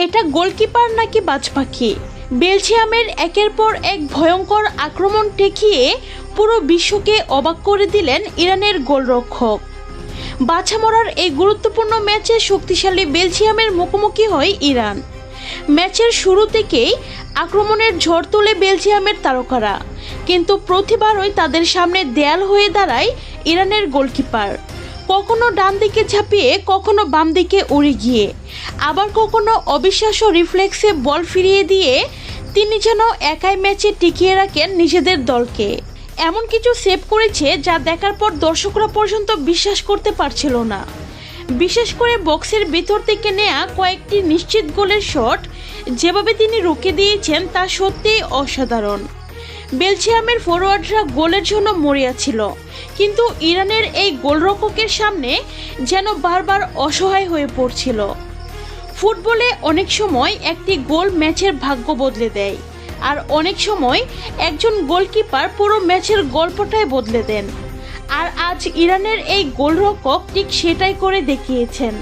এটা গোলকিপার নাকি বাজ পাখি? বেলজিয়ামের একের পর এক ভয়ঙ্কর আক্রমণ ঠেকিয়ে পুরো বিশ্বকে অবাক করে দিলেন ইরানের গোলরক্ষক। বাছা মরার এই গুরুত্বপূর্ণ ম্যাচে শক্তিশালী বেলজিয়ামের মুখোমুখি হয় ইরান। ম্যাচের শুরু থেকেই আক্রমণের ঝড় তোলে বেলজিয়ামের তারকারা, কিন্তু প্রতিবারই তাদের সামনে দেয়াল হয়ে দাঁড়ায় ইরানের গোলকিপার। কখনো ডান দিকে ঝাঁপিয়ে, কখনো বাম দিকে উড়ে গিয়ে, আবার কখনো অবিশ্বাস্য রিফ্লেক্সে বল ফিরিয়ে দিয়ে তিনি যেন একাই ম্যাচে টিকিয়ে রাখেন নিজেদের দলকে। এমন কিছু সেভ করেছে যা দেখার পর দর্শকরা পর্যন্ত বিশ্বাস করতে পারছিল না। বিশেষ করে বক্সের ভিতর থেকে নেয়া কয়েকটি নিশ্চিত গোলের শট যেভাবে তিনি রুখে দিয়েছেন তা সত্যিই অসাধারণ। বেলজিয়ামের ফরোয়ার্ডরা গোলের জন্য মরিয়া ছিল, কিন্তু ইরানের এই গোলরক্ষকের সামনে যেন বারবার অসহায় হয়ে পড়ছিল। ফুটবলে অনেক সময় একটি গোল ম্যাচের ভাগ্য বদলে দেয়, আর অনেক সময় একজন গোলকিপার পুরো ম্যাচের গল্পটাই বদলে দেন। আর আজ ইরানের এই গোলরক্ষক ঠিক সেটাই করে দেখিয়েছেন।